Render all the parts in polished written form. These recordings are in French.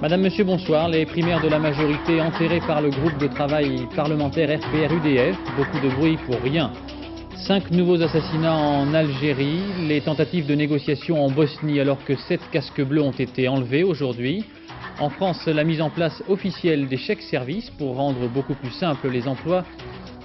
Madame, Monsieur, bonsoir. Les primaires de la majorité enterrées par le groupe de travail parlementaire RPR-UDF. Beaucoup de bruit pour rien. 5 nouveaux assassinats en Algérie. Les tentatives de négociation en Bosnie alors que 7 casques bleus ont été enlevés aujourd'hui. En France, la mise en place officielle des chèques-services pour rendre beaucoup plus simples les emplois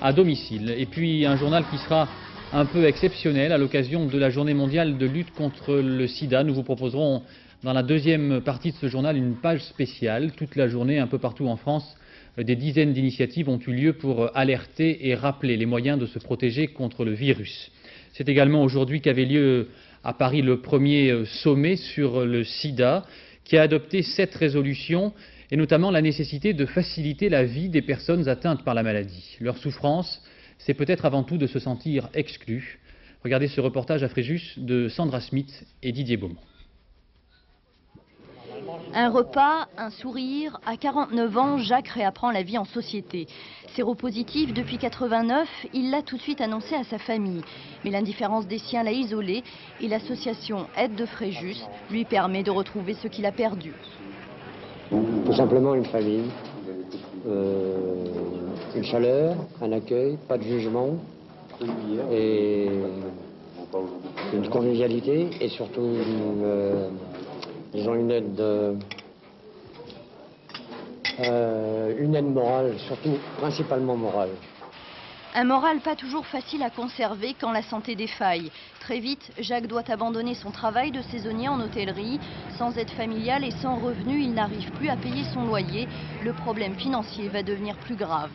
à domicile. Et puis un journal qui sera un peu exceptionnel à l'occasion de la journée mondiale de lutte contre le sida. Nous vous proposerons dans la deuxième partie de ce journal une page spéciale. Toute la journée, un peu partout en France, des dizaines d'initiatives ont eu lieu pour alerter et rappeler les moyens de se protéger contre le virus. C'est également aujourd'hui qu'avait lieu à Paris le premier sommet sur le sida, qui a adopté 7 résolutions et notamment la nécessité de faciliter la vie des personnes atteintes par la maladie. Leur souffrance, c'est peut-être avant tout de se sentir exclus. Regardez ce reportage à Fréjus de Sandra Smith et Didier Beaumont. Un repas, un sourire, à 49 ans, Jacques réapprend la vie en société. Séropositif depuis 89, il l'a tout de suite annoncé à sa famille. Mais l'indifférence des siens l'a isolé et l'association Aide de Fréjus lui permet de retrouver ce qu'il a perdu. Tout simplement une famille, une chaleur, un accueil, pas de jugement et une convivialité et surtout une aide morale, surtout principalement morale. Un moral pas toujours facile à conserver quand la santé défaille. Très vite, Jacques doit abandonner son travail de saisonnier en hôtellerie. Sans aide familiale et sans revenu, il n'arrive plus à payer son loyer. Le problème financier va devenir plus grave.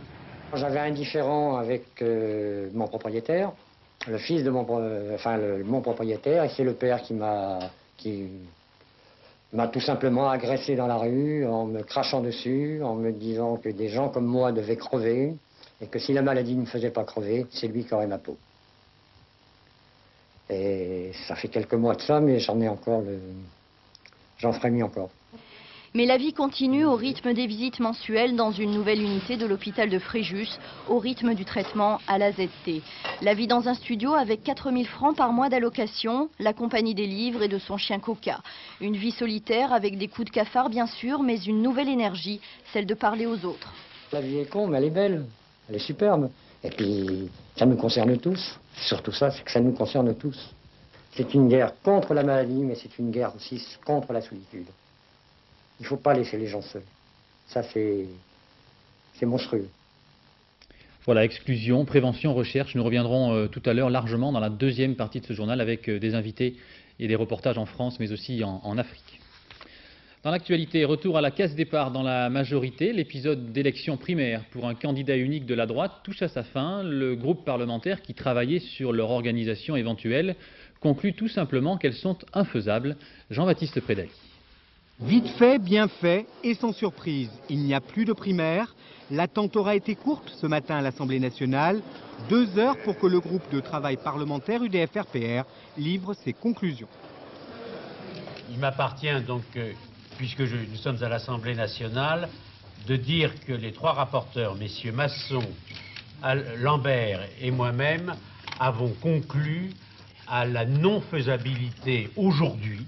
J'avais un différend avec mon propriétaire, le fils de mon propriétaire, et c'est le père qui m'a tout simplement agressé dans la rue, en me crachant dessus, en me disant que des gens comme moi devaient crever, et que si la maladie ne me faisait pas crever, c'est lui qui aurait ma peau. Et ça fait quelques mois de ça, mais j'en frémis encore. Mais la vie continue au rythme des visites mensuelles dans une nouvelle unité de l'hôpital de Fréjus, au rythme du traitement à l'AZT. La vie dans un studio avec 4 000 francs par mois d'allocation, la compagnie des livres et de son chien Coca. Une vie solitaire avec des coups de cafard bien sûr, mais une nouvelle énergie, celle de parler aux autres. La vie est con, mais elle est belle, elle est superbe. Et puis, ça nous concerne tous. Surtout ça, c'est que ça nous concerne tous. C'est une guerre contre la maladie, mais c'est une guerre aussi contre la solitude. Il ne faut pas laisser les gens seuls. Ça, c'est monstrueux. Voilà, exclusion, prévention, recherche. Nous reviendrons tout à l'heure largement dans la deuxième partie de ce journal avec des invités et des reportages en France, mais aussi en Afrique. Dans l'actualité, retour à la case départ dans la majorité. L'épisode d'élection primaire pour un candidat unique de la droite touche à sa fin. Le groupe parlementaire qui travaillait sur leur organisation éventuelle conclut tout simplement qu'elles sont infaisables. Jean-Baptiste Prédailly. Vite fait, bien fait et sans surprise. Il n'y a plus de primaire. L'attente aura été courte ce matin à l'Assemblée nationale. 2 heures pour que le groupe de travail parlementaire UDF-RPR livre ses conclusions. Il m'appartient donc, puisque nous sommes à l'Assemblée nationale, de dire que les 3 rapporteurs, messieurs Masson, Lambert et moi-même, avons conclu à la non-faisabilité aujourd'hui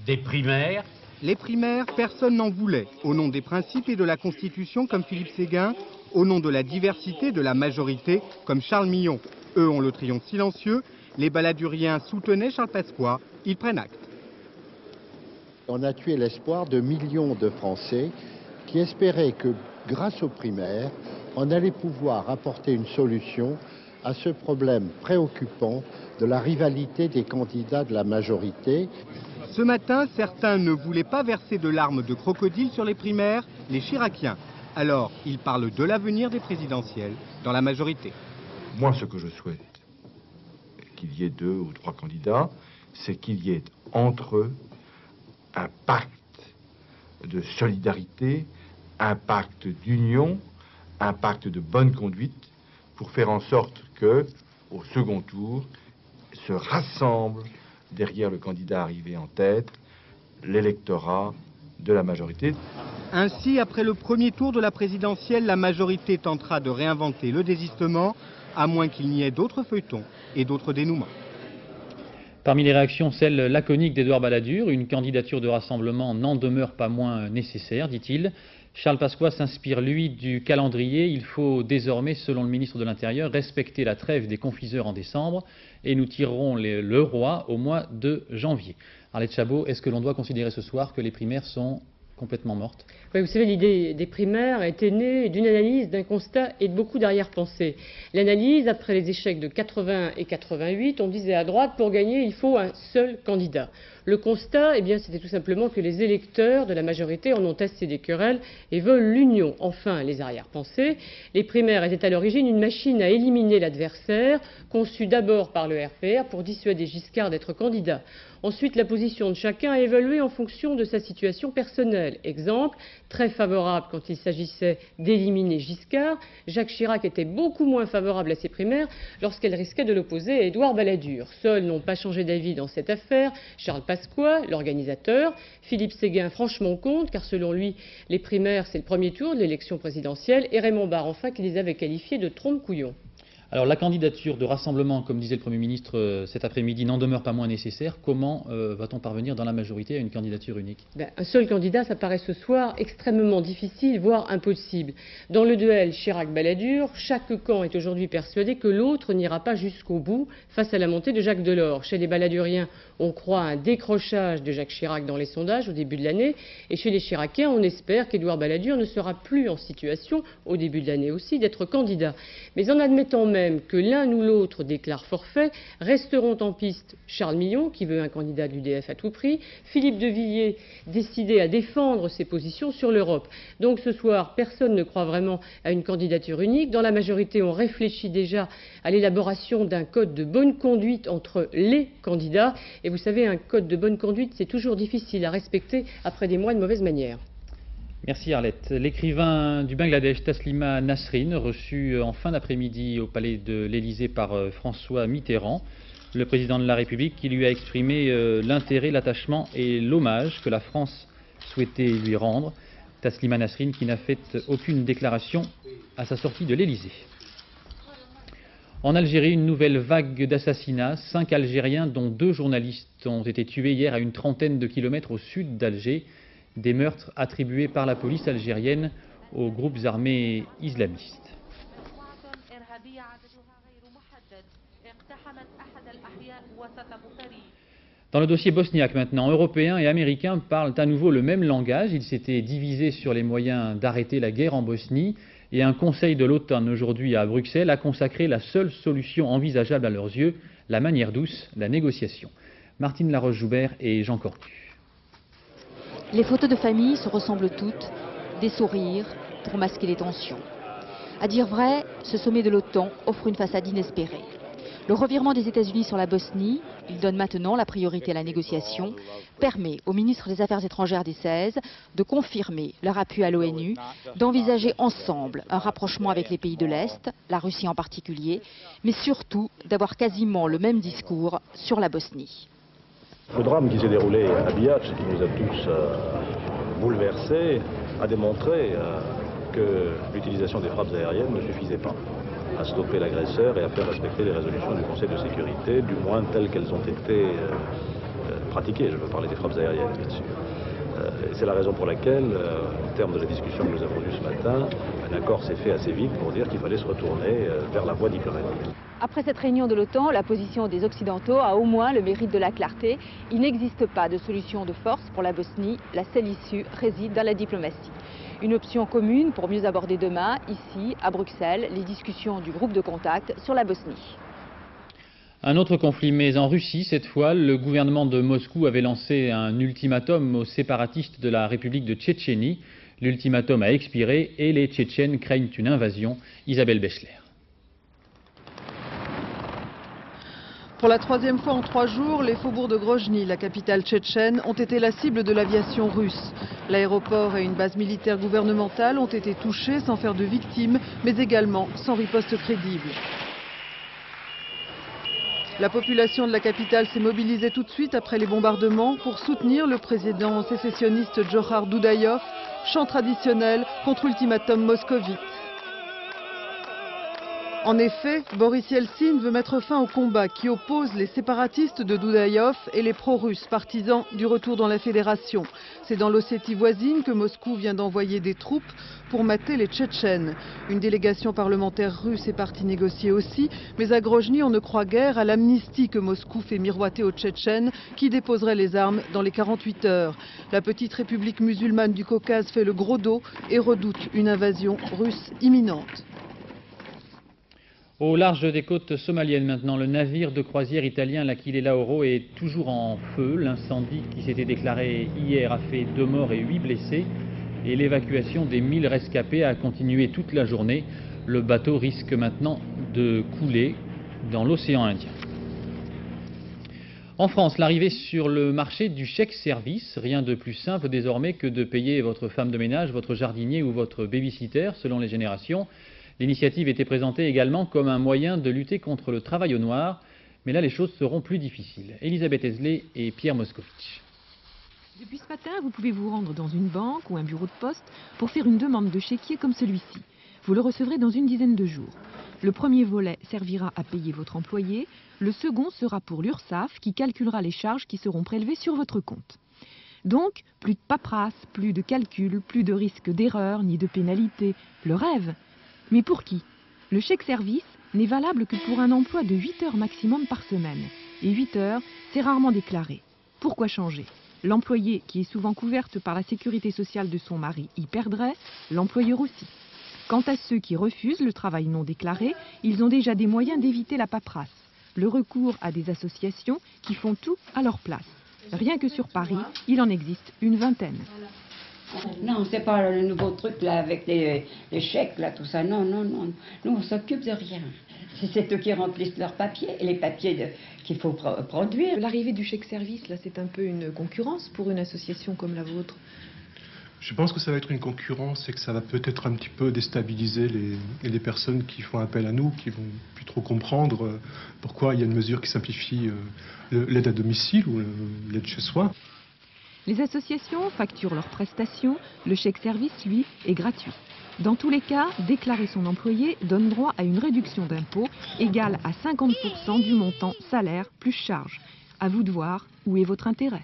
des primaires. Les primaires, personne n'en voulait. Au nom des principes et de la Constitution, comme Philippe Séguin, au nom de la diversité de la majorité, comme Charles Millon. Eux ont le triomphe silencieux. Les baladuriens soutenaient Charles Pasqua. Ils prennent acte. On a tué l'espoir de millions de Français qui espéraient que, grâce aux primaires, on allait pouvoir apporter une solution à ce problème préoccupant de la rivalité des candidats de la majorité. Ce matin, certains ne voulaient pas verser de larmes de crocodile sur les primaires, les Chiraciens. Alors, ils parlent de l'avenir des présidentielles dans la majorité. Moi, ce que je souhaite, qu'il y ait 2 ou 3 candidats, c'est qu'il y ait entre eux un pacte de solidarité, un pacte d'union, un pacte de bonne conduite pour faire en sorte que, au second tour, se rassemble derrière le candidat arrivé en tête, l'électorat de la majorité. Ainsi, après le premier tour de la présidentielle, la majorité tentera de réinventer le désistement, à moins qu'il n'y ait d'autres feuilletons et d'autres dénouements. Parmi les réactions, celle laconique d'Édouard Balladur, une candidature de rassemblement n'en demeure pas moins nécessaire, dit-il. Charles Pasqua s'inspire, lui, du calendrier. Il faut désormais, selon le ministre de l'Intérieur, respecter la trêve des confiseurs en décembre et nous tirerons le roi au mois de janvier. Arlette Chabot, est-ce que l'on doit considérer ce soir que les primaires sont complètement mortes? Oui, vous savez, l'idée des primaires était née d'une analyse, d'un constat et de beaucoup d'arrière-pensées. L'analyse, après les échecs de 80 et 88, on disait à droite, pour gagner, il faut un seul candidat. Le constat, eh bien, c'était tout simplement que les électeurs de la majorité en ont assez des querelles et veulent l'union. Enfin, les arrière-pensées. Les primaires étaient à l'origine une machine à éliminer l'adversaire, conçue d'abord par le RPR pour dissuader Giscard d'être candidat. Ensuite, la position de chacun a évolué en fonction de sa situation personnelle. Exemple, très favorable quand il s'agissait d'éliminer Giscard, Jacques Chirac était beaucoup moins favorable à ces primaires lorsqu'elle risquait de l'opposer à Édouard Balladur. Seuls n'ont pas changé d'avis dans cette affaire Charles Pasqua, l'organisateur, Philippe Séguin franchement contre, car selon lui, les primaires c'est le premier tour de l'élection présidentielle, et Raymond Barre enfin qui les avait qualifiés de trompe-couillons. Alors la candidature de rassemblement, comme disait le Premier ministre cet après-midi, n'en demeure pas moins nécessaire. Comment va-t-on parvenir dans la majorité à une candidature unique? Un seul candidat, ça paraît ce soir extrêmement difficile, voire impossible. Dans le duel Chirac-Balladur, chaque camp est aujourd'hui persuadé que l'autre n'ira pas jusqu'au bout face à la montée de Jacques Delors. Chez les Balladuriens, on croit à un décrochage de Jacques Chirac dans les sondages au début de l'année, et chez les Chiraciens, on espère qu'Édouard Balladur ne sera plus en situation, au début de l'année aussi, d'être candidat. Mais en admettant même que l'un ou l'autre déclare forfait, resteront en piste Charles Millon, qui veut un candidat de l'UDF à tout prix, Philippe de Villiers, décidé à défendre ses positions sur l'Europe. Donc ce soir, personne ne croit vraiment à une candidature unique. Dans la majorité, on réfléchit déjà à l'élaboration d'un code de bonne conduite entre les candidats. Et vous savez, un code de bonne conduite, c'est toujours difficile à respecter après des mois de mauvaise manière. Merci Arlette. L'écrivain du Bangladesh, Taslima Nasrin, reçu en fin d'après-midi au palais de l'Élysée par François Mitterrand, le président de la République, qui lui a exprimé l'intérêt, l'attachement et l'hommage que la France souhaitait lui rendre. Taslima Nasrin qui n'a fait aucune déclaration à sa sortie de l'Élysée. En Algérie, une nouvelle vague d'assassinats. 5 Algériens, dont 2 journalistes, ont été tués hier à une trentaine de kilomètres au sud d'Alger. Des meurtres attribués par la police algérienne aux groupes armés islamistes. Dans le dossier bosniaque maintenant, Européens et Américains parlent à nouveau le même langage. Ils s'étaient divisés sur les moyens d'arrêter la guerre en Bosnie. Et un conseil de l'OTAN aujourd'hui à Bruxelles a consacré la seule solution envisageable à leurs yeux, la manière douce, la négociation. Martine Laroche-Joubert et Jean Cortu. Les photos de famille se ressemblent toutes, des sourires pour masquer les tensions. À dire vrai, ce sommet de l'OTAN offre une façade inespérée. Le revirement des États-Unis sur la Bosnie, il donne maintenant la priorité à la négociation, permet aux ministres des Affaires étrangères des 16 de confirmer leur appui à l'ONU, d'envisager ensemble un rapprochement avec les pays de l'Est, la Russie en particulier, mais surtout d'avoir quasiment le même discours sur la Bosnie. Le drame qui s'est déroulé à Bihac, qui nous a tous bouleversés, a démontré que l'utilisation des frappes aériennes ne suffisait pas à stopper l'agresseur et à faire respecter les résolutions du Conseil de sécurité, du moins telles qu'elles ont été pratiquées. Je veux parler des frappes aériennes, bien sûr. C'est la raison pour laquelle, au terme de la discussion que nous avons eue ce matin, un accord s'est fait assez vite pour dire qu'il fallait se retourner vers la voie diplomatique. Après cette réunion de l'OTAN, la position des Occidentaux a au moins le mérite de la clarté. Il n'existe pas de solution de force pour la Bosnie. La seule issue réside dans la diplomatie. Une option commune pour mieux aborder demain, ici, à Bruxelles, les discussions du groupe de contact sur la Bosnie. Un autre conflit, mais en Russie, cette fois, le gouvernement de Moscou avait lancé un ultimatum aux séparatistes de la République de Tchétchénie. L'ultimatum a expiré et les Tchétchènes craignent une invasion. Isabelle Bechler. Pour la 3e fois en 3 jours, les faubourgs de Grozny, la capitale tchétchène, ont été la cible de l'aviation russe. L'aéroport et une base militaire gouvernementale ont été touchés sans faire de victimes, mais également sans riposte crédible. La population de la capitale s'est mobilisée tout de suite après les bombardements pour soutenir le président sécessionniste Djokhar Doudayov, chant traditionnel contre l'ultimatum moscovite. En effet, Boris Yeltsin veut mettre fin au combat qui oppose les séparatistes de Doudaïov et les pro-russes partisans du retour dans la fédération. C'est dans l'Ossétie voisine que Moscou vient d'envoyer des troupes pour mater les Tchétchènes. Une délégation parlementaire russe est partie négocier aussi, mais à Grozny, on ne croit guère à l'amnistie que Moscou fait miroiter aux Tchétchènes qui déposeraient les armes dans les 48 heures. La petite république musulmane du Caucase fait le gros dos et redoute une invasion russe imminente. Au large des côtes somaliennes maintenant, le navire de croisière italien l'Achille Lauro est toujours en feu. L'incendie qui s'était déclaré hier a fait 2 morts et 8 blessés. Et l'évacuation des 1000 rescapés a continué toute la journée. Le bateau risque maintenant de couler dans l'océan Indien. En France, l'arrivée sur le marché du chèque service, rien de plus simple désormais que de payer votre femme de ménage, votre jardinier ou votre babysitter selon les générations. L'initiative était présentée également comme un moyen de lutter contre le travail au noir, mais là les choses seront plus difficiles. Elisabeth Esley et Pierre Moscovici. Depuis ce matin, vous pouvez vous rendre dans une banque ou un bureau de poste pour faire une demande de chéquier comme celui-ci. Vous le recevrez dans une dizaine de jours. Le premier volet servira à payer votre employé, le second sera pour l'URSSAF qui calculera les charges qui seront prélevées sur votre compte. Donc, plus de paperasse, plus de calcul, plus de risque d'erreur ni de pénalité. Le rêve. Mais pour qui? Le chèque service n'est valable que pour un emploi de 8 heures maximum par semaine. Et 8 heures, c'est rarement déclaré. Pourquoi changer? L'employé, qui est souvent couverte par la sécurité sociale de son mari, y perdrait, l'employeur aussi. Quant à ceux qui refusent le travail non déclaré, ils ont déjà des moyens d'éviter la paperasse. Le recours à des associations qui font tout à leur place. Rien que sur Paris, il en existe une vingtaine. Non, c'est pas le nouveau truc là avec les chèques là, tout ça. Non, non, non. Nous, on s'occupe de rien. C'est eux qui remplissent leurs papiers et les papiers qu'il faut produire. L'arrivée du chèque service, là, c'est un peu une concurrence pour une association comme la vôtre. Je pense que ça va être une concurrence et que ça va peut-être un petit peu déstabiliser les personnes qui font appel à nous, qui vont plus trop comprendre pourquoi il y a une mesure qui simplifie l'aide à domicile ou l'aide chez soi. Les associations facturent leurs prestations, le chèque service, lui, est gratuit. Dans tous les cas, déclarer son employé donne droit à une réduction d'impôt égale à 50% du montant salaire plus charge. À vous de voir où est votre intérêt.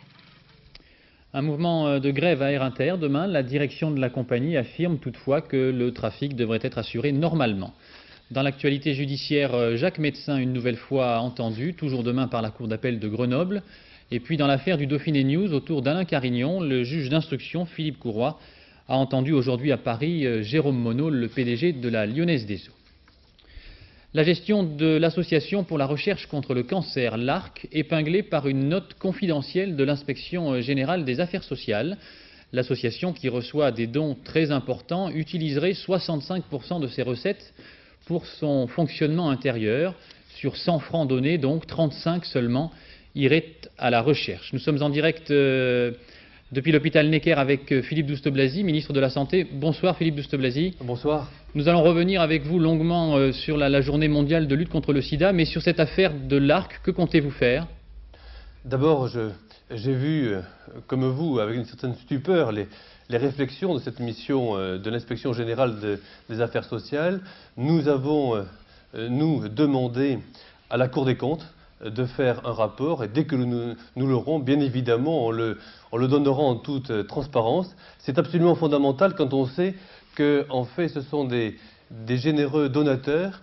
Un mouvement de grève à Air Inter demain. La direction de la compagnie affirme toutefois que le trafic devrait être assuré normalement. Dans l'actualité judiciaire, Jacques Médecin, une nouvelle fois entendu, toujours demain par la Cour d'appel de Grenoble. Et puis dans l'affaire du Dauphiné News autour d'Alain Carignon, le juge d'instruction Philippe Courroy a entendu aujourd'hui à Paris Jérôme Monod, le PDG de la Lyonnaise des Eaux. La gestion de l'association pour la recherche contre le cancer, l'ARC, épinglée par une note confidentielle de l'inspection générale des affaires sociales. L'association, qui reçoit des dons très importants, utiliserait 65% de ses recettes pour son fonctionnement intérieur. Sur 100 francs donnés, donc 35 seulement iraient à la recherche. Nous sommes en direct depuis l'hôpital Necker avec Philippe Douste-Blazy, ministre de la Santé. Bonsoir Philippe Douste-Blazy. Bonsoir. Nous allons revenir avec vous longuement sur la journée mondiale de lutte contre le sida, mais sur cette affaire de l'ARC, que comptez-vous faire? D'abord, j'ai vu, comme vous, avec une certaine stupeur, les réflexions de cette mission de l'inspection générale des affaires sociales. Nous avons, nous, demandé à la Cour des comptes de faire un rapport, et dès que nous l'aurons, bien évidemment, on le donnera en toute transparence. C'est absolument fondamental quand on sait que, en fait, ce sont des généreux donateurs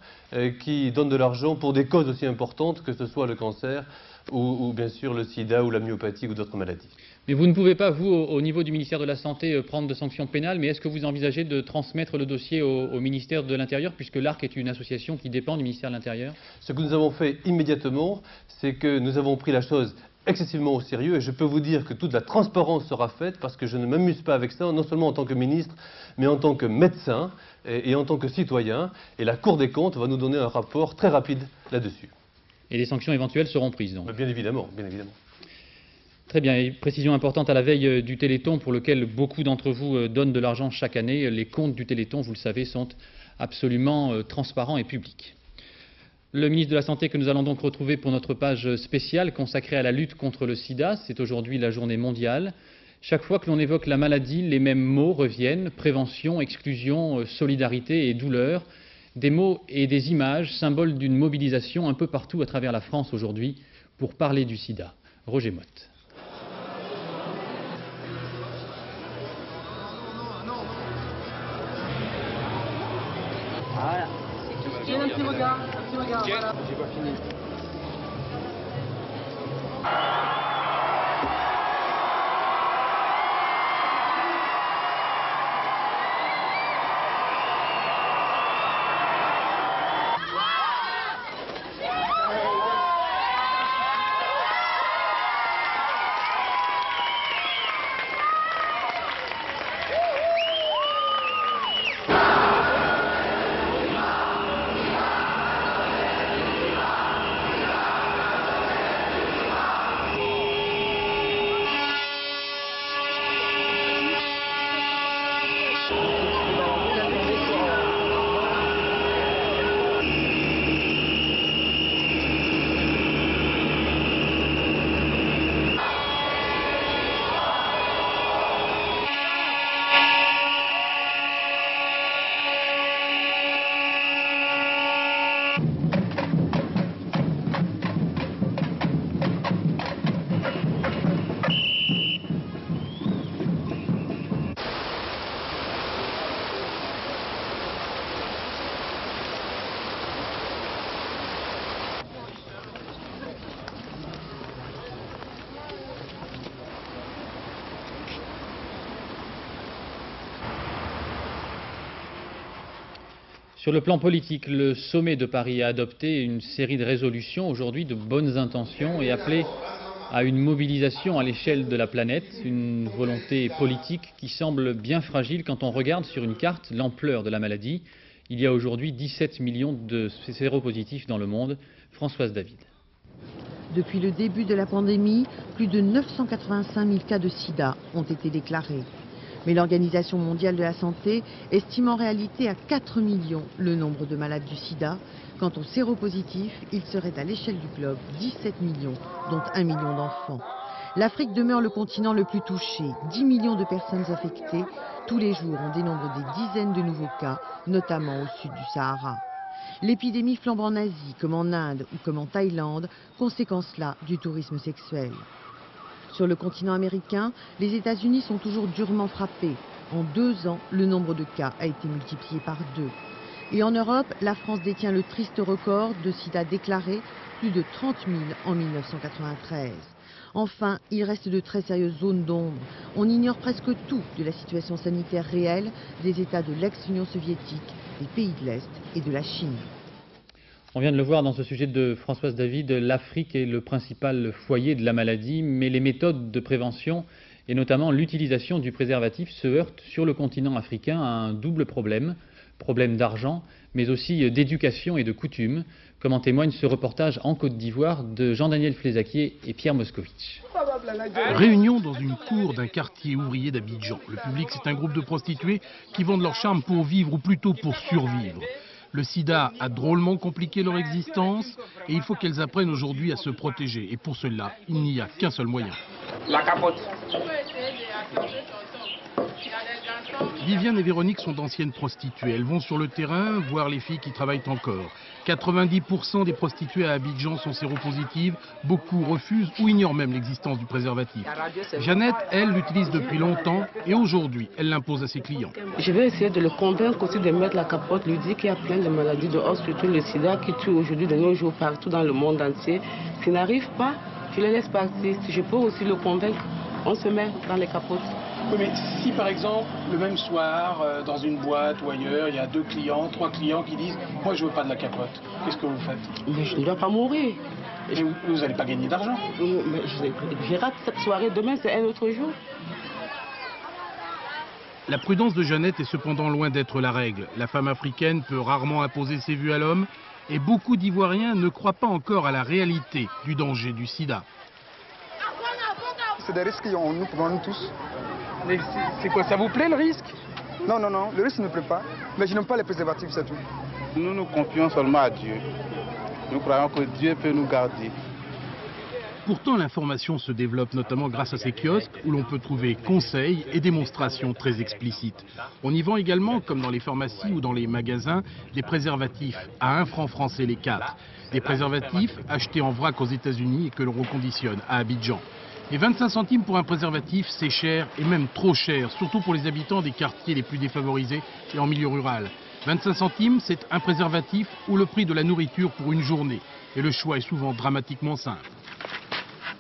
qui donnent de l'argent pour des causes aussi importantes que ce soit le cancer ou bien sûr le sida ou la myopathie ou d'autres maladies. Mais vous ne pouvez pas, vous, au niveau du ministère de la Santé, prendre de sanctions pénales, mais est-ce que vous envisagez de transmettre le dossier au ministère de l'Intérieur, puisque l'ARC est une association qui dépend du ministère de l'Intérieur? Ce que nous avons fait immédiatement, c'est que nous avons pris la chose excessivement au sérieux, et je peux vous dire que toute la transparence sera faite, parce que je ne m'amuse pas avec ça, non seulement en tant que ministre, mais en tant que médecin et en tant que citoyen, et la Cour des comptes va nous donner un rapport très rapide là-dessus. Et des sanctions éventuelles seront prises, donc? Bien évidemment, bien évidemment. Très bien, et précision importante à la veille du Téléthon, pour lequel beaucoup d'entre vous donnent de l'argent chaque année. Les comptes du Téléthon, vous le savez, sont absolument transparents et publics. Le ministre de la Santé que nous allons donc retrouver pour notre page spéciale consacrée à la lutte contre le sida, c'est aujourd'hui la journée mondiale. Chaque fois que l'on évoque la maladie, les mêmes mots reviennent: prévention, exclusion, solidarité et douleur. Des mots et des images, symboles d'une mobilisation un peu partout à travers la France aujourd'hui pour parler du sida. Roger Motte. Voilà. Un petit regard, voilà. J'ai pas fini. Sur le plan politique, le sommet de Paris a adopté une série de résolutions aujourd'hui de bonnes intentions et appelé à une mobilisation à l'échelle de la planète, une volonté politique qui semble bien fragile quand on regarde sur une carte l'ampleur de la maladie. Il y a aujourd'hui 17 millions de séropositifs dans le monde. Françoise David. Depuis le début de la pandémie, plus de 985 000 cas de sida ont été déclarés. Mais l'Organisation mondiale de la santé estime en réalité à 4 millions le nombre de malades du sida. Quant aux séropositifs, il serait à l'échelle du globe 17 millions, dont 1 million d'enfants. L'Afrique demeure le continent le plus touché. 10 millions de personnes affectées. Tous les jours, on dénombre des dizaines de nouveaux cas, notamment au sud du Sahara. L'épidémie flambe en Asie, comme en Inde ou comme en Thaïlande, conséquence là du tourisme sexuel. Sur le continent américain, les États-Unis sont toujours durement frappés. En 2 ans, le nombre de cas a été multiplié par 2. Et en Europe, la France détient le triste record de sida déclarés, plus de 30 000 en 1993. Enfin, il reste de très sérieuses zones d'ombre. On ignore presque tout de la situation sanitaire réelle des États de l'ex-Union soviétique, des pays de l'Est et de la Chine. On vient de le voir dans ce sujet de Françoise David, l'Afrique est le principal foyer de la maladie, mais les méthodes de prévention et notamment l'utilisation du préservatif se heurtent sur le continent africain à un double problème. Problème d'argent, mais aussi d'éducation et de coutumes, comme en témoigne ce reportage en Côte d'Ivoire de Jean-Daniel Flézaquier et Pierre Moscovici. Réunion dans une cour d'un quartier ouvrier d'Abidjan. Le public, c'est un groupe de prostituées qui vendent leur charme pour vivre, ou plutôt pour survivre. Le sida a drôlement compliqué leur existence et il faut qu'elles apprennent aujourd'hui à se protéger. Et pour cela, il n'y a qu'un seul moyen. La capote. Viviane et Véronique sont d'anciennes prostituées. Elles vont sur le terrain voir les filles qui travaillent encore. 90% des prostituées à Abidjan sont séropositives. Beaucoup refusent ou ignorent même l'existence du préservatif. Jeannette, elle, l'utilise depuis longtemps et aujourd'hui, elle l'impose à ses clients. Je vais essayer de le convaincre aussi de mettre la capote, lui dire qu'il y a plein de maladies dehors, surtout le sida qui tue aujourd'hui de nos jours partout dans le monde entier. S'il n'arrive pas, je le laisse partir. Si je peux aussi le convaincre, on se met dans les capotes. Oui, mais si par exemple, le même soir, dans une boîte ou ailleurs, il y a 2 clients, 3 clients qui disent « moi je veux pas de la capote », qu'est-ce que vous faites? Mais je ne dois pas mourir. Et vous n'allez pas gagner d'argent. Mais je rate cette soirée, demain c'est un autre jour. La prudence de Jeannette est cependant loin d'être la règle. La femme africaine peut rarement imposer ses vues à l'homme et beaucoup d'Ivoiriens ne croient pas encore à la réalité du danger du sida. C'est des risques qu'on nous prenons tous. Mais c'est quoi, ça vous plaît le risque? Non, non, non, le risque ne me plaît pas. Mais je n'aime pas les préservatifs, c'est tout. Nous nous confions seulement à Dieu. Nous croyons que Dieu peut nous garder. Pourtant, l'information se développe notamment grâce à ces kiosques où l'on peut trouver conseils et démonstrations très explicites. On y vend également, comme dans les pharmacies ou dans les magasins, des préservatifs à 1 franc français les 4. Des préservatifs achetés en vrac aux États-Unis et que l'on reconditionne à Abidjan. Et 25 centimes pour un préservatif, c'est cher et même trop cher, surtout pour les habitants des quartiers les plus défavorisés et en milieu rural. 25 centimes, c'est un préservatif ou le prix de la nourriture pour une journée. Et le choix est souvent dramatiquement simple.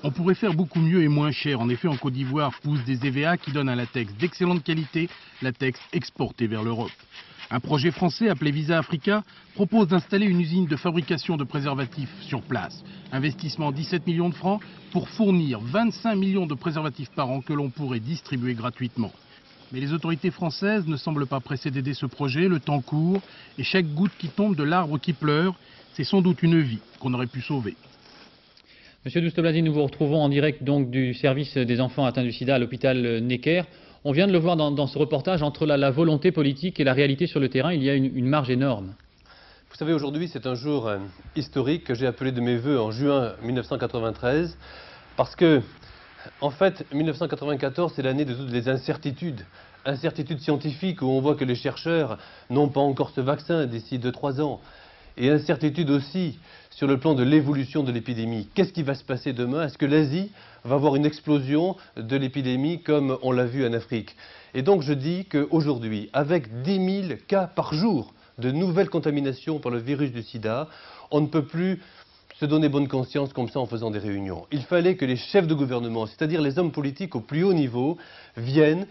On pourrait faire beaucoup mieux et moins cher. En effet, en Côte d'Ivoire poussent des EVA qui donnent un latex d'excellente qualité, latex exporté vers l'Europe. Un projet français appelé Visa Africa propose d'installer une usine de fabrication de préservatifs sur place. Investissement 17 millions de francs pour fournir 25 millions de préservatifs par an que l'on pourrait distribuer gratuitement. Mais les autorités françaises ne semblent pas pressées d'aider ce projet, le temps court, et chaque goutte qui tombe de l'arbre qui pleure, c'est sans doute une vie qu'on aurait pu sauver. Monsieur Douste-Blazy, nous vous retrouvons en direct donc du service des enfants atteints du sida à l'hôpital Necker. On vient de le voir dans ce reportage, entre la volonté politique et la réalité sur le terrain, il y a une marge énorme. Vous savez, aujourd'hui, c'est un jour historique que j'ai appelé de mes voeux en juin 1993, parce que, en fait, 1994, c'est l'année de toutes les incertitudes. Incertitudes scientifiques où on voit que les chercheurs n'ont pas encore ce vaccin d'ici 2-3 ans. Et incertitude aussi sur le plan de l'évolution de l'épidémie. Qu'est-ce qui va se passer demain? Est-ce que l'Asie va avoir une explosion de l'épidémie comme on l'a vu en Afrique? Et donc je dis qu'aujourd'hui, avec 10 000 cas par jour de nouvelles contaminations par le virus du sida, on ne peut plus se donner bonne conscience comme ça en faisant des réunions. Il fallait que les chefs de gouvernement, c'est-à-dire les hommes politiques au plus haut niveau, viennent,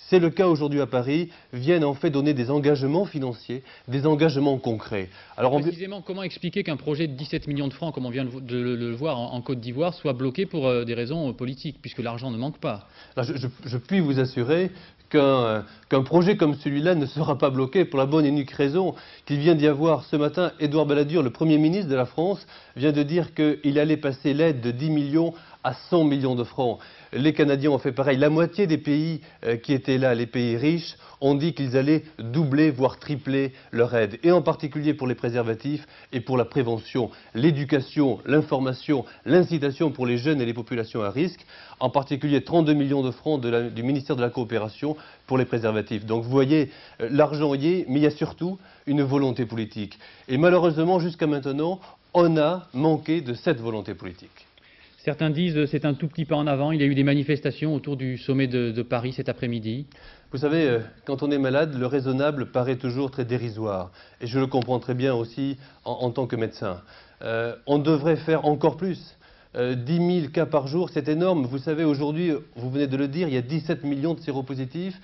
c'est le cas aujourd'hui à Paris, viennent en fait donner des engagements financiers, des engagements concrets. Alors, précisément, comment expliquer qu'un projet de 17 millions de francs, comme on vient de le voir en Côte d'Ivoire, soit bloqué pour des raisons politiques, puisque l'argent ne manque pas? Alors, je puis vous assurer qu'un projet comme celui-là ne sera pas bloqué pour la bonne et unique raison qu'il vient d'y avoir ce matin. Édouard Balladur, le Premier ministre de la France, vient de dire qu'il allait passer l'aide de 10 millions à 100 millions de francs. Les Canadiens ont fait pareil. La moitié des pays qui étaient là, les pays riches, ont dit qu'ils allaient doubler, voire tripler leur aide. Et en particulier pour les préservatifs et pour la prévention, l'éducation, l'information, l'incitation pour les jeunes et les populations à risque. En particulier 32 millions de francs du ministère de la Coopération pour les préservatifs. Donc vous voyez, l'argent y est, mais il y a surtout une volonté politique. Et malheureusement, jusqu'à maintenant, on a manqué de cette volonté politique. Certains disent c'est un tout petit pas en avant. Il y a eu des manifestations autour du sommet de Paris cet après-midi. Vous savez, quand on est malade, le raisonnable paraît toujours très dérisoire. Et je le comprends très bien aussi en tant que médecin. On devrait faire encore plus. 10 000 cas par jour, c'est énorme. Vous savez, aujourd'hui, vous venez de le dire, il y a 17 millions de séropositifs.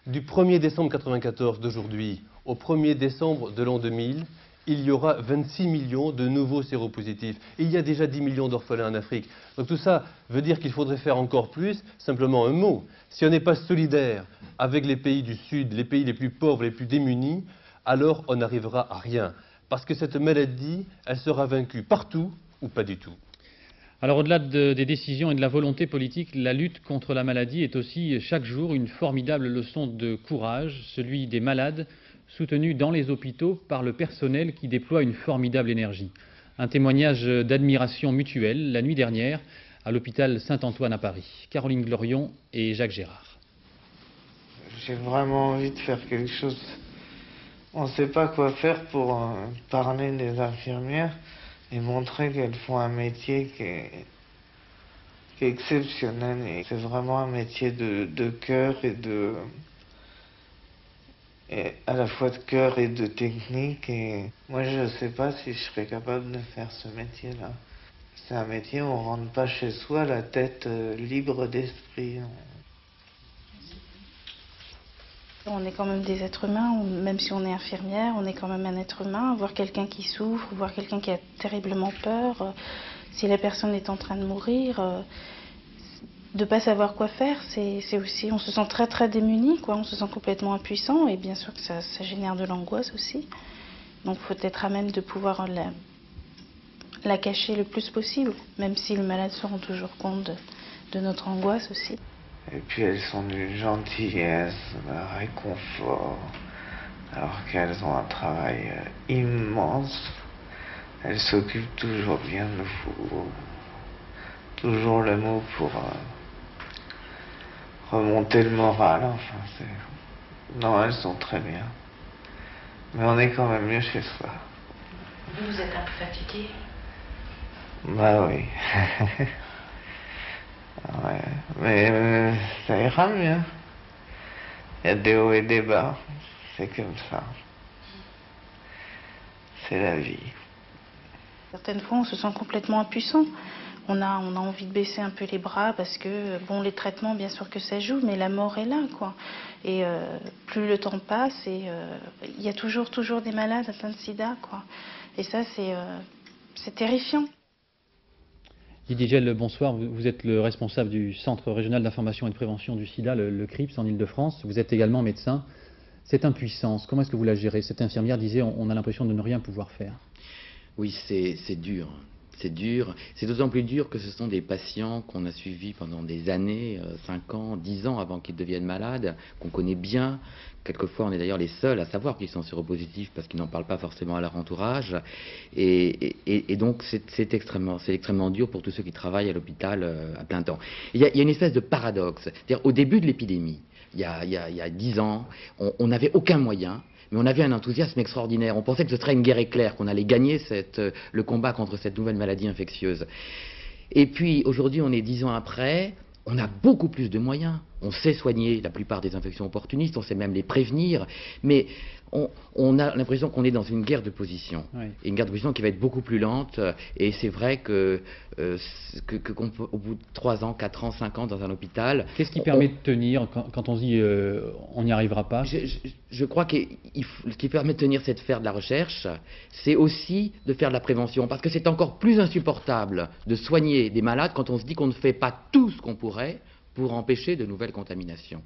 Du 1er décembre 1994 d'aujourd'hui au 1er décembre de l'an 2000, il y aura 26 millions de nouveaux séropositifs. Il y a déjà 10 millions d'orphelins en Afrique. Donc tout ça veut dire qu'il faudrait faire encore plus. Simplement un mot, si on n'est pas solidaire avec les pays du Sud, les pays les plus pauvres, les plus démunis, alors on n'arrivera à rien. Parce que cette maladie, elle sera vaincue partout ou pas du tout. Alors au-delà des décisions et de la volonté politique, la lutte contre la maladie est aussi chaque jour une formidable leçon de courage, celui des malades, soutenu dans les hôpitaux par le personnel qui déploie une formidable énergie. Un témoignage d'admiration mutuelle la nuit dernière à l'hôpital Saint-Antoine à Paris. Caroline Glorion et Jacques Gérard. J'ai vraiment envie de faire quelque chose. On ne sait pas quoi faire pour parler des infirmières et montrer qu'elles font un métier qui est exceptionnel. Et c'est vraiment un métier de cœur et à la fois de cœur et de technique. Et moi, je ne sais pas si je serais capable de faire ce métier-là. C'est un métier où on ne rentre pas chez soi la tête libre d'esprit. On est quand même des êtres humains, même si on est infirmière, on est quand même un être humain. Voir quelqu'un qui souffre, voir quelqu'un qui a terriblement peur, si la personne est en train de mourir, de ne pas savoir quoi faire, c'est aussi, on se sent très très démuni, quoi. On se sent complètement impuissant et bien sûr que ça génère de l'angoisse aussi. Donc il faut être à même de pouvoir la cacher le plus possible, même si le malade se rend toujours compte de notre angoisse aussi. Et puis elles sont d'une gentillesse, d'un réconfort, alors qu'elles ont un travail immense. Elles s'occupent toujours bien de vous, toujours le mot pour remonter le moral. Enfin, non, elles sont très bien. Mais on est quand même mieux chez soi. Vous êtes un peu fatigué? Bah oui. Ouais. Mais ça ira mieux. Il y a des hauts et des bas. C'est comme ça. C'est la vie. Certaines fois, on se sent complètement impuissant. On a envie de baisser un peu les bras parce que, bon, les traitements, bien sûr que ça joue, mais la mort est là, quoi. Et plus le temps passe, et il y a toujours des malades atteints de sida, quoi. Et ça, c'est terrifiant. Didier Gell, bonsoir. Vous êtes le responsable du Centre régional d'information et de prévention du sida, le CRIPS, en Ile-de-France. Vous êtes également médecin. Cette impuissance, comment est-ce que vous la gérez? Cette infirmière disait on a l'impression de ne rien pouvoir faire. Oui, c'est dur. C'est dur. C'est d'autant plus dur que ce sont des patients qu'on a suivis pendant des années, 5 ans, 10 ans avant qu'ils deviennent malades, qu'on connaît bien. Quelquefois, on est d'ailleurs les seuls à savoir qu'ils sont séropositifs parce qu'ils n'en parlent pas forcément à leur entourage. Et donc, c'est extrêmement dur pour tous ceux qui travaillent à l'hôpital à plein temps. Il y a une espèce de paradoxe. C'est-à-dire, au début de l'épidémie, il y a 10 ans, on n'avait aucun moyen. Mais on avait un enthousiasme extraordinaire. On pensait que ce serait une guerre éclair, qu'on allait gagner le combat contre cette nouvelle maladie infectieuse. Et puis, aujourd'hui, on est 10 ans après, on a beaucoup plus de moyens. On sait soigner la plupart des infections opportunistes, on sait même les prévenir, mais on a l'impression qu'on est dans une guerre de position. Oui. Et une guerre de position qui va être beaucoup plus lente, et c'est vrai qu'au bout de 3 ans, 4 ans, 5 ans dans un hôpital... Qu'est-ce qui permet de tenir quand on se dit on n'y arrivera pas? Je crois que ce qui permet de tenir, c'est de faire de la recherche, c'est aussi de faire de la prévention, parce que c'est encore plus insupportable de soigner des malades quand on se dit qu'on ne fait pas tout ce qu'on pourrait pour empêcher de nouvelles contaminations.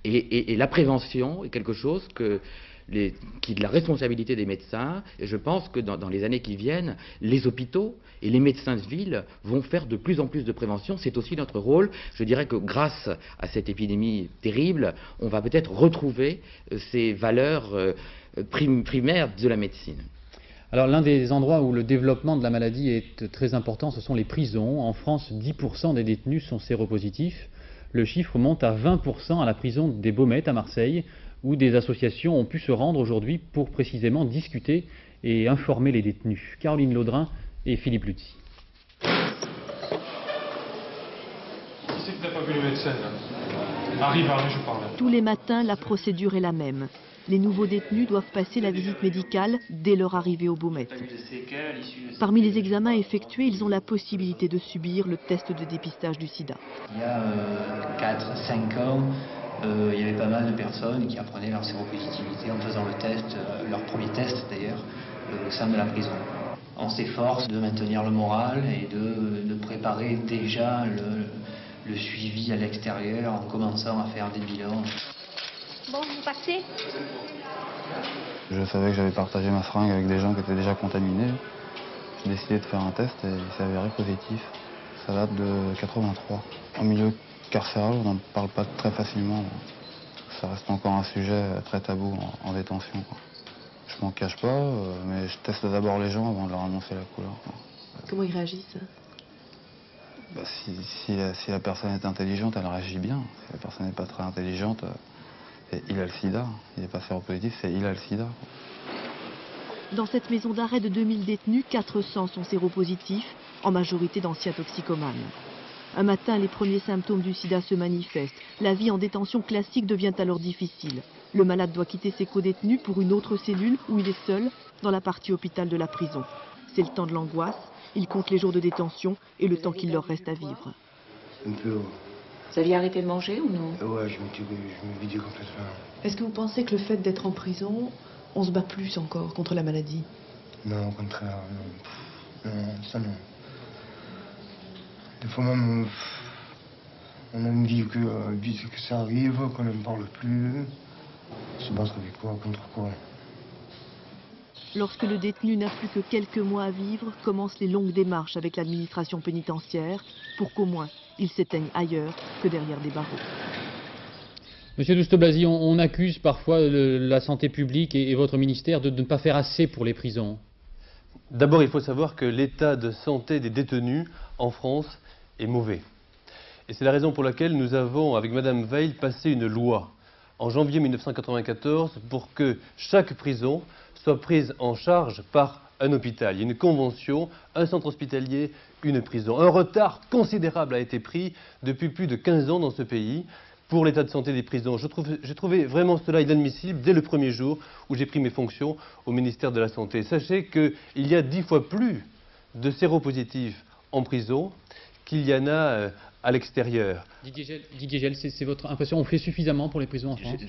Et la prévention est quelque chose qui est de la responsabilité des médecins, et je pense que dans les années qui viennent, les hôpitaux et les médecins de ville vont faire de plus en plus de prévention. C'est aussi notre rôle. Je dirais que grâce à cette épidémie terrible, on va peut-être retrouver ces valeurs primaires de la médecine. Alors l'un des endroits où le développement de la maladie est très important, ce sont les prisons. En France, 10% des détenus sont séropositifs. Le chiffre monte à 20% à la prison des Baumettes à Marseille, où des associations ont pu se rendre aujourd'hui pour précisément discuter et informer les détenus. Caroline Laudrin et Philippe Lutzy. Qui c'est que n'a pas vu le médecin là? Arrive, je parle. Tous les matins, la procédure est la même. Les nouveaux détenus doivent passer la visite médicale dès leur arrivée aux Baumettes. Parmi les examens effectués, ils ont la possibilité de subir le test de dépistage du sida. Il y a 4-5 ans, il y avait pas mal de personnes qui apprenaient leur séropositivité en faisant le test, leur premier test d'ailleurs, au sein de la prison. On s'efforce de maintenir le moral et de préparer déjà le suivi à l'extérieur en commençant à faire des bilans. Bon, vous passez? Je savais que j'avais partagé ma fringue avec des gens qui étaient déjà contaminés. J'ai décidé de faire un test et il s'est avéré positif. Ça date de 83. En milieu carcéral, on n'en parle pas très facilement. Ça reste encore un sujet très tabou en détention, quoi. Je m'en cache pas, mais je teste d'abord les gens avant de leur annoncer la couleur, quoi. Comment ils réagissent? Bah, si la personne est intelligente, elle réagit bien. Si la personne n'est pas très intelligente, il a le sida. Il n'est pas séropositif, il a le sida. Dans cette maison d'arrêt de 2000 détenus, 400 sont séropositifs, en majorité d'anciens toxicomanes. Un matin, les premiers symptômes du sida se manifestent. La vie en détention classique devient alors difficile. Le malade doit quitter ses codétenus pour une autre cellule où il est seul, dans la partie hôpital de la prison. C'est le temps de l'angoisse. Il compte les jours de détention et le temps qu'il leur reste à vivre. Un peu. Vous aviez arrêté de manger ou non? Ouais, je me vidais complètement. Est-ce que vous pensez que le fait d'être en prison, on se bat plus encore contre la maladie? Non, au contraire. Non, ça non. Des fois même, on a une vie que ça arrive, qu'on ne parle plus. Se battre avec quoi, contre quoi? Lorsque le détenu n'a plus que quelques mois à vivre, commencent les longues démarches avec l'administration pénitentiaire pour qu'au moins il s'éteigne ailleurs que derrière des barreaux. Monsieur Douste-Blazy, on accuse parfois la santé publique et votre ministère de ne pas faire assez pour les prisons. D'abord, il faut savoir que l'état de santé des détenus en France est mauvais. Et c'est la raison pour laquelle nous avons, avec Madame Veil, passé une loi en janvier 1994 pour que chaque prison soit prise en charge par un hôpital. Il y a une convention, un centre hospitalier, une prison. Un retard considérable a été pris depuis plus de 15 ans dans ce pays pour l'état de santé des prisons. J'ai trouvé vraiment cela inadmissible dès le premier jour où j'ai pris mes fonctions au ministère de la Santé. Sachez qu'il y a 10 fois plus de séropositifs en prison qu'il y en a à l'extérieur. Didier Gell, c'est votre impression, on fait suffisamment pour les prisons en France?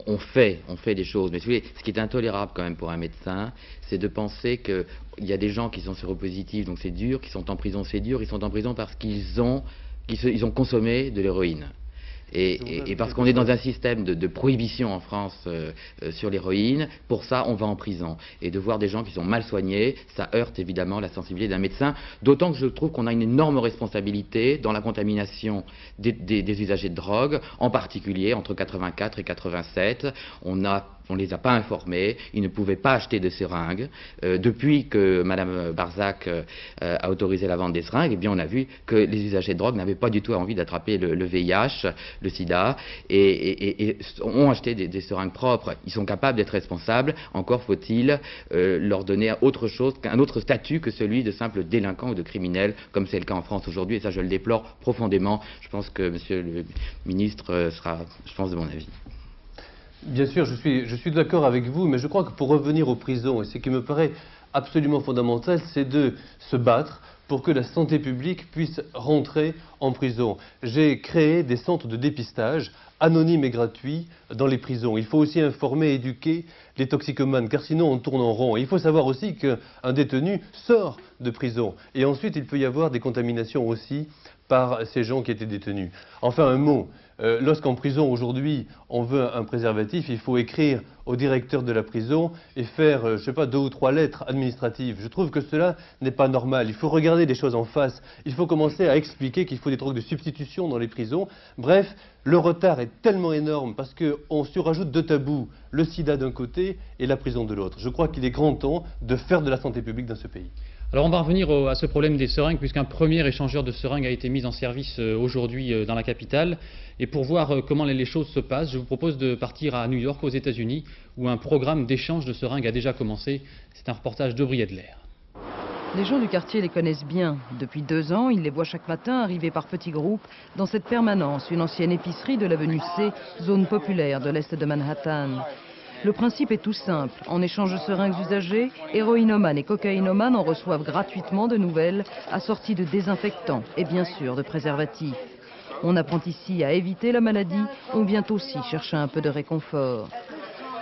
On fait des choses, mais si vous voulez, ce qui est intolérable quand même pour un médecin, c'est de penser qu'il y a des gens qui sont séropositifs, donc c'est dur, qui sont en prison, c'est dur, ils sont en prison parce qu'ils ont consommé de l'héroïne. Et parce qu'on est dans un système de prohibition en France sur l'héroïne, pour ça on va en prison. Et de voir des gens qui sont mal soignés, ça heurte évidemment la sensibilité d'un médecin, d'autant que je trouve qu'on a une énorme responsabilité dans la contamination des usagers de drogue, en particulier entre 84 et 87, on ne les a pas informés, ils ne pouvaient pas acheter de seringues. Depuis que Mme Barzac a autorisé la vente des seringues, eh bien on a vu que les usagers de drogue n'avaient pas du tout envie d'attraper le VIH, le sida, et ont acheté des seringues propres. Ils sont capables d'être responsables, encore faut-il leur donner autre chose, un autre statut que celui de simple délinquant ou de criminel, comme c'est le cas en France aujourd'hui, et ça je le déplore profondément. Je pense que Monsieur le ministre sera, je pense, de mon avis. Bien sûr, je suis d'accord avec vous, mais je crois que pour revenir aux prisons, et ce qui me paraît absolument fondamental, c'est de se battre pour que la santé publique puisse rentrer en prison. J'ai créé des centres de dépistage anonymes et gratuits dans les prisons. Il faut aussi informer et éduquer les toxicomanes, car sinon on tourne en rond. Et il faut savoir aussi qu'un détenu sort de prison. Et ensuite, il peut y avoir des contaminations aussi par ces gens qui étaient détenus. Enfin, un mot. Lorsqu'en prison, aujourd'hui, on veut un préservatif, il faut écrire au directeur de la prison et faire, je ne sais pas, 2 ou 3 lettres administratives. Je trouve que cela n'est pas normal. Il faut regarder les choses en face. Il faut commencer à expliquer qu'il faut des drogues de substitution dans les prisons. Bref, le retard est tellement énorme parce qu'on surajoute 2 tabous, le sida d'un côté et la prison de l'autre. Je crois qu'il est grand temps de faire de la santé publique dans ce pays. Alors on va revenir à ce problème des seringues, puisqu'un premier échangeur de seringues a été mis en service aujourd'hui dans la capitale. Et pour voir comment les choses se passent, je vous propose de partir à New York, aux États-Unis, où un programme d'échange de seringues a déjà commencé. C'est un reportage d'Aubry Edler. Les gens du quartier les connaissent bien. Depuis 2 ans, ils les voient chaque matin arriver par petits groupes dans cette permanence, une ancienne épicerie de l'avenue C, zone populaire de l'est de Manhattan. Le principe est tout simple. En échange de seringues usagées, héroïnomanes et cocaïnomanes en reçoivent gratuitement de nouvelles, assorties de désinfectants et bien sûr de préservatifs. On apprend ici à éviter la maladie, on vient aussi chercher un peu de réconfort.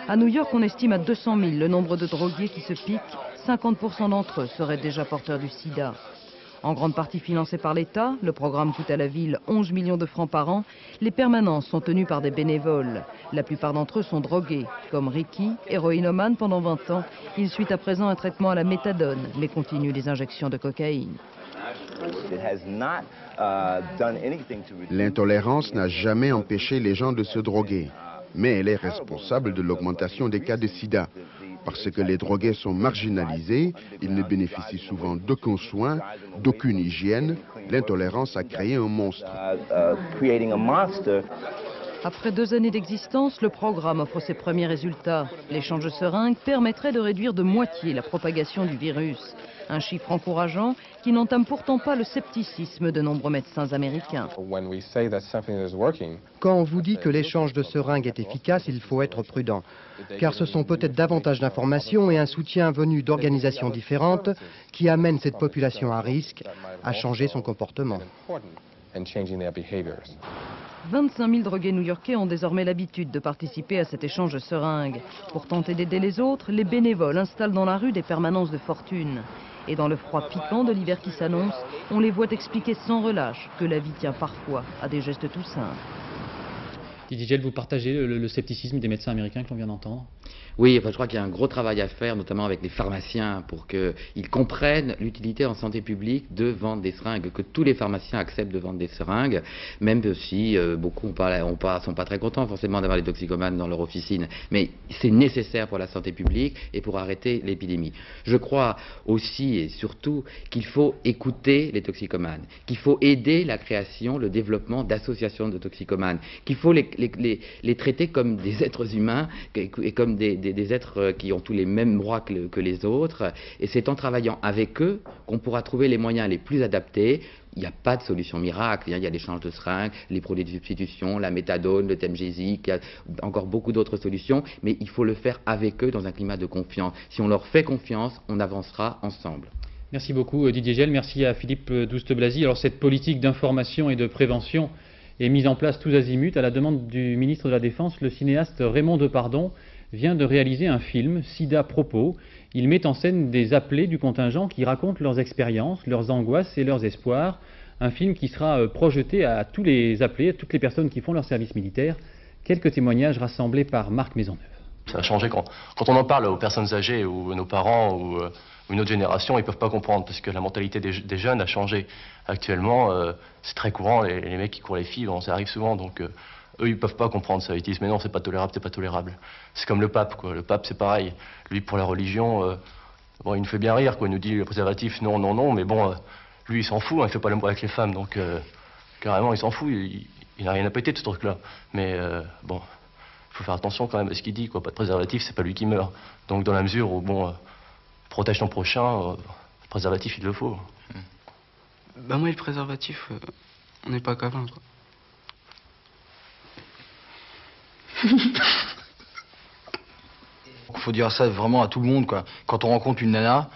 À New York, on estime à 200 000 le nombre de drogués qui se piquent. 50% d'entre eux seraient déjà porteurs du sida. En grande partie financé par l'État, le programme coûte à la ville 11 millions de francs par an. Les permanences sont tenues par des bénévoles. La plupart d'entre eux sont drogués. Comme Ricky, héroïnomane pendant 20 ans, il suit à présent un traitement à la méthadone, mais continue les injections de cocaïne. L'intolérance n'a jamais empêché les gens de se droguer, mais elle est responsable de l'augmentation des cas de sida. Parce que les drogués sont marginalisés, ils ne bénéficient souvent d'aucun soin, d'aucune hygiène. L'intolérance a créé un monstre. Après 2 années d'existence, le programme offre ses premiers résultats. L'échange de seringues permettrait de réduire de moitié la propagation du virus. Un chiffre encourageant qui n'entame pourtant pas le scepticisme de nombreux médecins américains. Quand on vous dit que l'échange de seringues est efficace, il faut être prudent. Car ce sont peut-être davantage d'informations et un soutien venu d'organisations différentes qui amènent cette population à risque à changer son comportement. 25 000 drogués new-yorkais ont désormais l'habitude de participer à cet échange de seringues. Pour tenter d'aider les autres, les bénévoles installent dans la rue des permanences de fortune. Et dans le froid piquant de l'hiver qui s'annonce, on les voit expliquer sans relâche que la vie tient parfois à des gestes tout simples. Didier Gell, vous partagez le scepticisme des médecins américains que l'on vient d'entendre? Oui, enfin, je crois qu'il y a un gros travail à faire, notamment avec les pharmaciens, pour qu'ils comprennent l'utilité en santé publique de vendre des seringues, que tous les pharmaciens acceptent de vendre des seringues, même si beaucoup sont pas très contents forcément d'avoir les toxicomanes dans leur officine. Mais c'est nécessaire pour la santé publique et pour arrêter l'épidémie. Je crois aussi et surtout qu'il faut écouter les toxicomanes, qu'il faut aider la création, le développement d'associations de toxicomanes, qu'il faut les traiter comme des êtres humains et comme des êtres qui ont tous les mêmes droits que les autres. Et c'est en travaillant avec eux qu'on pourra trouver les moyens les plus adaptés. Il n'y a pas de solution miracle, il y a l'échange de seringues, les produits de substitution, la méthadone, le temgesic, il y a encore beaucoup d'autres solutions, mais il faut le faire avec eux dans un climat de confiance. Si on leur fait confiance, on avancera ensemble. Merci beaucoup Didier Gell, merci à Philippe Douste-Blazy. Alors cette politique d'information et de prévention est mise en place tous azimuts. À la demande du ministre de la Défense, le cinéaste Raymond Depardon vient de réaliser un film, Sida Propos. Il met en scène des appelés du contingent qui racontent leurs expériences, leurs angoisses et leurs espoirs. Un film qui sera projeté à tous les appelés, à toutes les personnes qui font leur service militaire. Quelques témoignages rassemblés par Marc Maisonneuve. Ça a changé quand on en parle aux personnes âgées ou à nos parents ou une autre génération, ils ne peuvent pas comprendre parce que la mentalité des jeunes a changé. Actuellement, c'est très courant, les mecs qui courent les filles, bon, ça arrive souvent, donc eux, ils ne peuvent pas comprendre ça. Ils disent, mais non, c'est pas tolérable, c'est pas tolérable. C'est comme le pape, quoi. Le pape, c'est pareil. Lui, pour la religion, bon, il nous fait bien rire, quoi. Il nous dit, le préservatif, non, non, non, mais bon, lui, il s'en fout, hein, il fait pas l'amour avec les femmes, donc carrément, il s'en fout, il n'a rien à péter de ce truc-là. Mais bon, il faut faire attention quand même à ce qu'il dit, quoi. Pas de préservatif, c'est pas lui qui meurt. Donc, dans la mesure où, bon, protège ton prochain, le préservatif, il le faut. Bah moi, le préservatif, on n'est pas qu'avant, quoi. Il faut dire ça vraiment à tout le monde, quoi. Quand on rencontre une nana,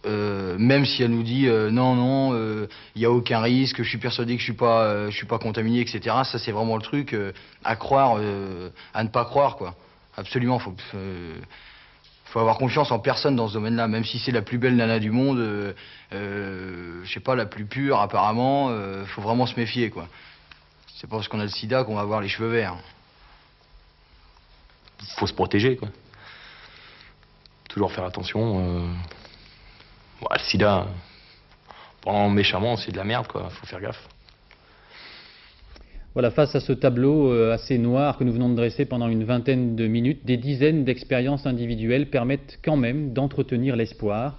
même si elle nous dit non, non, il n'y a aucun risque, je suis persuadé que je suis pas contaminé, etc. Ça, c'est vraiment le truc à croire, à ne pas croire, quoi. Absolument, faut avoir confiance en personne dans ce domaine-là, même si c'est la plus belle nana du monde, je sais pas, la plus pure apparemment, faut vraiment se méfier, quoi. C'est pas parce qu'on a le sida qu'on va avoir les cheveux verts. Faut se protéger, quoi. Toujours faire attention. Le sida, pendant méchamment, c'est de la merde, quoi. Faut faire gaffe. Voilà, face à ce tableau assez noir que nous venons de dresser pendant une vingtaine de minutes, des dizaines d'expériences individuelles permettent quand même d'entretenir l'espoir.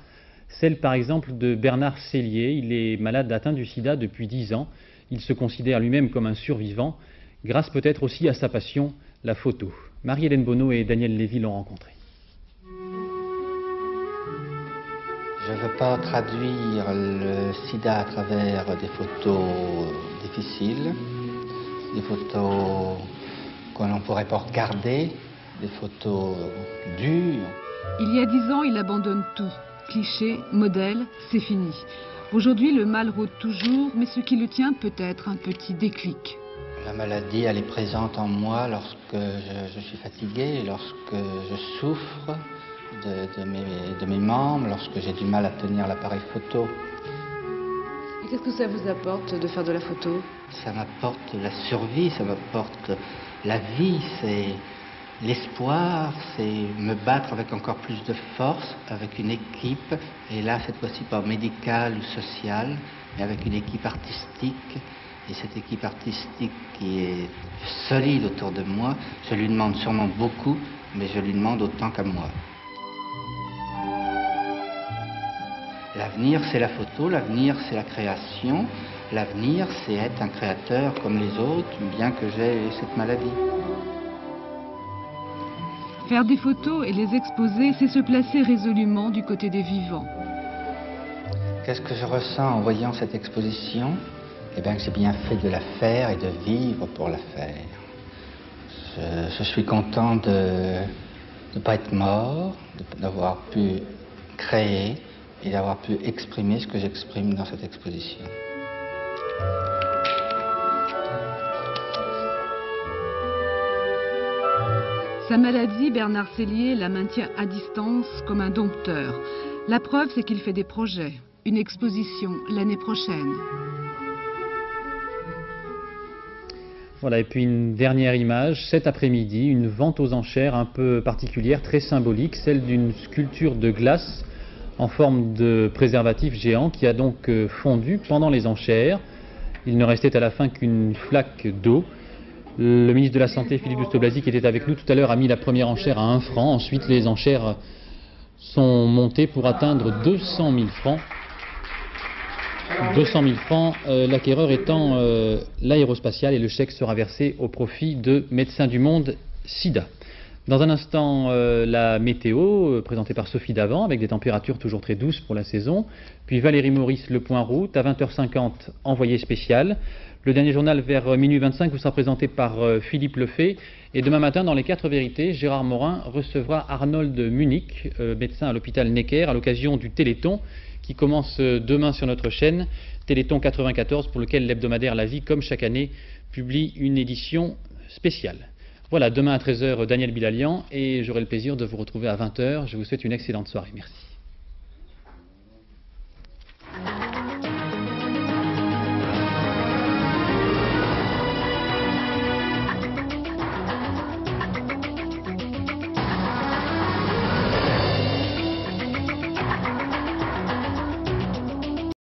Celle par exemple de Bernard Sellier, il est malade atteint du sida depuis 10 ans. Il se considère lui-même comme un survivant, grâce peut-être aussi à sa passion, la photo. Marie-Hélène Bonneau et Daniel Lévy l'ont rencontré. Je ne veux pas traduire le sida à travers des photos difficiles, des photos que l'on ne pourrait pas regarder, des photos dures. Il y a 10 ans, il abandonne tout. Clichés, modèles, c'est fini. Aujourd'hui, le mal rôde toujours, mais ce qui le tient peut être un petit déclic. La maladie, elle est présente en moi lorsque je suis fatigué, lorsque je souffre de mes membres, lorsque j'ai du mal à tenir l'appareil photo. Qu'est-ce que ça vous apporte de faire de la photo? Ça m'apporte la survie, ça m'apporte la vie, c'est l'espoir, c'est me battre avec encore plus de force, avec une équipe, et là cette fois-ci pas médicale ou sociale, mais avec une équipe artistique. Et cette équipe artistique qui est solide autour de moi, je lui demande sûrement beaucoup, mais je lui demande autant qu'à moi. L'avenir, c'est la photo, l'avenir, c'est la création, l'avenir, c'est être un créateur comme les autres, bien que j'ai cette maladie. Faire des photos et les exposer, c'est se placer résolument du côté des vivants. Qu'est-ce que je ressens en voyant cette exposition ? Eh bien, que j'ai bien fait de la faire et de vivre pour la faire. Je suis content de ne pas être mort, d'avoir pu créer et d'avoir pu exprimer ce que j'exprime dans cette exposition. Sa maladie, Bernard Sellier la maintient à distance comme un dompteur. La preuve, c'est qu'il fait des projets, une exposition l'année prochaine. Voilà, et puis une dernière image, cet après-midi, une vente aux enchères un peu particulière, très symbolique, celle d'une sculpture de glace en forme de préservatif géant qui a donc fondu pendant les enchères. Il ne restait à la fin qu'une flaque d'eau. Le ministre de la Santé, Philippe Douste-Blazy, qui était avec nous tout à l'heure, a mis la première enchère à 1 franc. Ensuite, les enchères sont montées pour atteindre 200 000 francs. 200 000 francs, l'acquéreur étant l'aérospatiale, et le chèque sera versé au profit de Médecins du Monde SIDA. Dans un instant, la météo, présentée par Sophie Davant, avec des températures toujours très douces pour la saison. Puis Valérie Maurice, le point route, à 20h50, envoyé spécial. Le dernier journal vers minuit 25 vous sera présenté par Philippe Lefay. Et demain matin, dans les 4 vérités, Gérard Morin recevra Arnold Munich, médecin à l'hôpital Necker, à l'occasion du Téléthon, qui commence demain sur notre chaîne, Téléthon 94, pour lequel l'hebdomadaire La Vie, comme chaque année, publie une édition spéciale. Voilà, demain à 13h, Daniel Bilalian, et j'aurai le plaisir de vous retrouver à 20h. Je vous souhaite une excellente soirée. Merci.